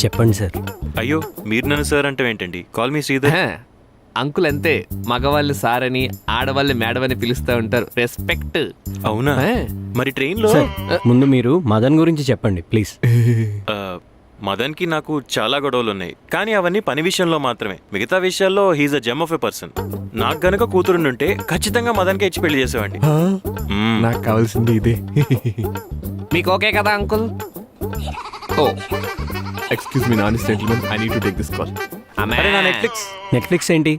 చెప్పండి సార్. అయ్యో మీరు నన్ను సార్ అంటే ఏంటండి? Call me Sridhar. అంకుల్ అంతే, మగవాళ్ళు సార్ అని ఆడవాళ్ళు మేడం అని పిలుస్తూ ఉంటారు. రెస్పెక్ట్. అవునా? మరి ట్రైన్లో సార్, ముందు మీరు మదన్ గురించి చెప్పండి ప్లీజ్. మదన్కి నాకు చాలా గొడవలు ఉన్నాయి, కానీ అవన్నీ పని విషయంలో మాత్రమే. మిగతా విషయాల్లో he is a gem of a person. నాకు గనక కూతురుండుంటే ఖచ్చితంగా మదన్కి ఇచ్చి పెళ్లి చేసేవాడిని. నాకు కావాల్సింది ఇదే. మీకు ఓకే కదా అంకుల్? ఓ ఎక్స్క్యూజ్ మీ నాన్ gentlemen, I need to take this call. అరే నా నెట్ఫ్లిక్స్ ఏంటి?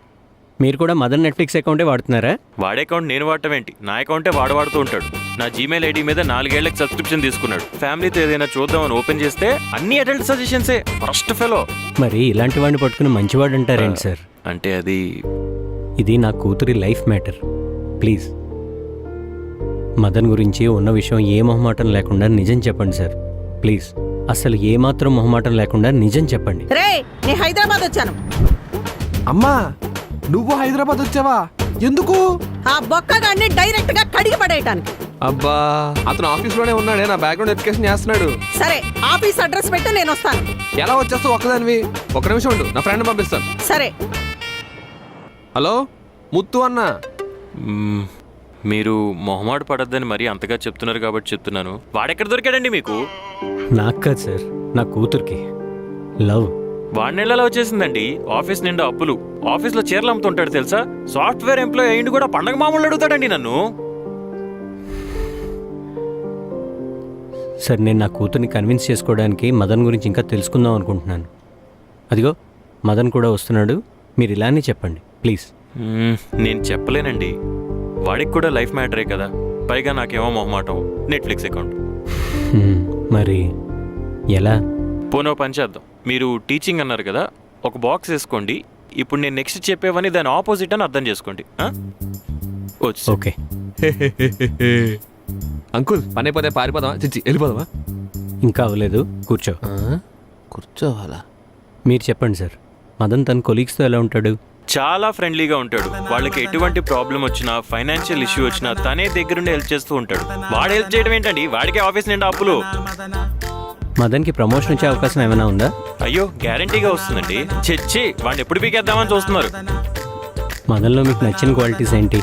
మీరు కూడా మదన్ నెట్ఫ్లిక్స్ అకౌంటే వాడుతున్నారా? వాడే అకౌంట్ నేను వాడటం ఏంటి? నా అకౌంటే వాడుతూ ఉంటాడు. నా జీమెయిల్ ఐడి మీద 4 ఏళ్లకి సబ్స్క్రిప్షన్ తీసుకున్నాడు. ఫ్యామిలీతో ఏదైనా చూద్దామని ఓపెన్ చేస్తే అన్ని అడల్ట్ సజెషన్సే. First fellow. మరి ఇలాంటి వాడిని పట్టుకుని మంచివాడు అంటారేంటి సార్? అంటే అది ఇది నా కూతురి లైఫ్ మ్యాటర్. ప్లీజ్ మదన్ గురించి ఉన్న విషయం ఏ మొహమాటం లేకుండా నిజం చెప్పండి సార్. ప్లీజ్ అసలు ఏమాత్రం మొహమాటం లేకుండా నిజం చెప్పండి. రే, నేను హైదరాబాద్ వచ్చాను. అమ్మా, నువ్వు హైదరాబాద్ వచ్చావా? ఎందుకు? ఆ బొక్కగాన్ని డైరెక్ట్ గా కడిగి పడేయటానికి. అబ్బా, అతను ఆఫీస్ లోనే ఉన్నాడే, నా బ్యాక్గ్రౌండ్ వెరిఫికేషన్ చేస్తున్నాడు. సరే, ఆఫీస్ అడ్రస్ పెట్టు, నేను వస్తాను. ఎలా వచ్చేస్తావు ఒక్కదానివి? ఒక్క నిమిషం ఉండు, నా ఫ్రెండ్ పంపిస్తాను. సరే. హలో ముత్తు అన్న. మీరు మొహమాట పడద్దని మరీ అంతగా చెప్తున్నారు కాబట్టి చెప్తున్నాను. వాడెక్కడ దొరికాడండి మీకు? నాకు కాదు సార్, నా కూతురికి. లవ్. వాడి నెలలో వచ్చేసిందండి. ఆఫీస్ నిండా అప్పులు, ఆఫీస్లో చీరలు అమ్ముతుంటాడు తెలుసా? సాఫ్ట్వేర్ ఎంప్లాయ్ అయ్యింది కూడా పండగ మామూలు అడుగుతాడండి నన్ను. సార్, నేను నా కూతుర్ని కన్విన్స్ చేసుకోవడానికి మదన్ గురించి ఇంకా తెలుసుకుందాం అనుకుంటున్నాను. అదిగో మదన్ కూడా వస్తున్నాడు. మీరు ఇలానే చెప్పండి ప్లీజ్. నేను చెప్పలేనండి. వాడికి కూడా లైఫ్ మ్యాటరే కదా. పైగా నాకేమో మొహమాటం. Netflix account. మరి ఎలా? పోనో పని చేద్దాం. మీరు టీచింగ్ అన్నారు కదా, ఒక బాక్స్ వేసుకోండి. ఇప్పుడు నేను నెక్స్ట్ చెప్పేవని దాని ఆపోజిట్ అని అర్థం చేసుకోండి. ఓకే అంకుల్, పని అయిపోతే పారిపోదామా? చిచ్చి వెళ్ళిపోదామా? ఇంకా అవ్వలేదు, కూర్చో. కూర్చోవాలా? మీరు చెప్పండి సార్, మదన్ తన కొలీగ్స్తో ఎలా ఉంటాడు? చాలా ఫ్రెండ్లీగా ఉంటాడు. వాళ్ళకి ఎటువంటి ప్రాబ్లం వచ్చినా, ఫైనాన్షియల్ ఇష్యూ వచ్చినా తనే దగ్గరుండి హెల్ప్ చేస్తూ ఉంటాడు. వాడు హెల్ప్ చేయడం ఏంటండి? వాడికి ఆఫీస్ నిండా అప్పులు. మదన్కి ప్రమోషన్ వచ్చే అవకాశం ఏమైనా ఉందా? అయ్యో, గ్యారంటీగా వస్తుందండి. చెచ్చి వాడిని ఎప్పుడు పీకేద్దామని చూస్తున్నారు. మదన్లో మీకు నచ్చిన క్వాలిటీస్ ఏంటి?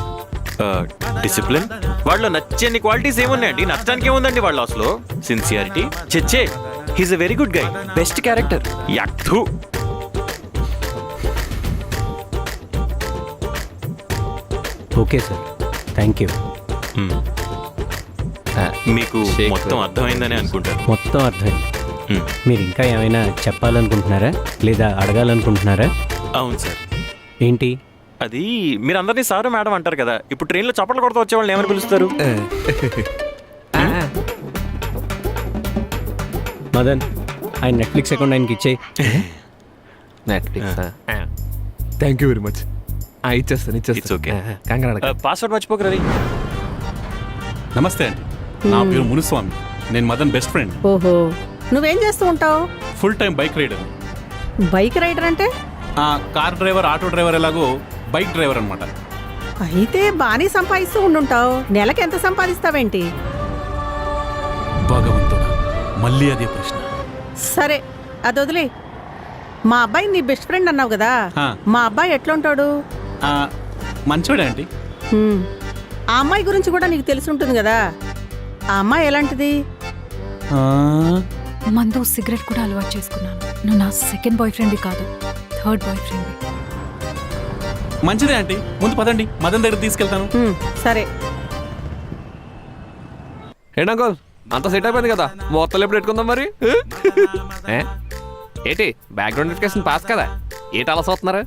డిసిప్లిన్. వాళ్ళలో నచ్చని క్వాలిటీస్ ఏమున్నాయండి? నచ్చడానికి ఏముందండి వాళ్ళ అసలు? సిన్సియారిటీ. చెచ్చే, he's a very good guy. Best character. Act. Okay sir, thank you. మీకు మొత్తం అర్థమైందని అనుకుంటాను. మొత్తం అర్థమైంది. మీరు ఇంకా ఏమైనా చెప్పాలనుకుంటున్నారా లేదా అడగాలనుకుంటున్నారా? అవును సార్. ఏంటి? అది మీరు అందరినీ సారు మేడం అంటారు కదా, ఇప్పుడు ట్రైన్లో చప్పట్లు కొడుతూ వచ్చే వాళ్ళని ఏమని పిలుస్తారు? మదన్, ఆయన నెట్ఫ్లిక్స్ అకౌంట్ ఆయనకి ఇచ్చేయి. Netflix. Thank you very much. ఇచ్చేస్తాను. It's okay. పాస్వర్డ్ మర్చిపోక రవి. నమస్తే అండి, నా పేరు మునుస్వామి. నేను మదన్ బెస్ట్ ఫ్రెండ్. ఓహో, నువ్వేం చేస్తూ ఉంటావు? Full time bike rider. Bike rider అంటే? కార్ డ్రైవర్, ఆటో డ్రైవర్ ఎలాగో బైక్ డ్రైవర్ అనమాట. అయితే బాగానే సంపాదిస్తూ ఉండుంటావు. నెలకి ఎంత సంపాదిస్తావేంటి? భగవంతుడా, మళ్ళీ అదే ప్రశ్న. సరే, అది వదిలే. మా అబ్బాయి నీ బెస్ట్ ఫ్రెండ్ అన్నావు కదా, మా అబ్బాయి ఎట్లుంటాడు? మంచోడే ఆంటీ. ఆ అమ్మాయి గురించి కూడా నీకు తెలిసి ఉంటుంది కదా. ఆ అమ్మాయి ఎలాంటిది? మందు సిగరెట్ కూడా అలవాటు చేసుకున్నాను. నువ్వు నా సెకండ్ బాయ్ ఫ్రెండ్ కాదు, థర్డ్ బాయ్ ఫ్రెండ్. మంచిదే ఆంటీ, ముందు పదండి, మదన్ దగ్గర తీసుకెళ్తాను. సరే. ఏంటంకోల్, అంత సెట్ అయిపోయింది కదా, మొత్తం ఎప్పుడు పెట్టుకుందాం మరి? ఏంటి బ్యాక్గ్రౌండ్ వెరిఫికేషన్ పాస్ కదా? ఏంటి అలా చూస్తున్నారు?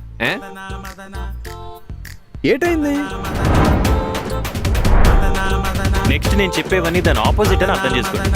ఏటైంది? నెక్స్ట్ నేను చెప్పేవన్నీ దాని ఆపోజిట్ అని అర్థం చేసుకోండి.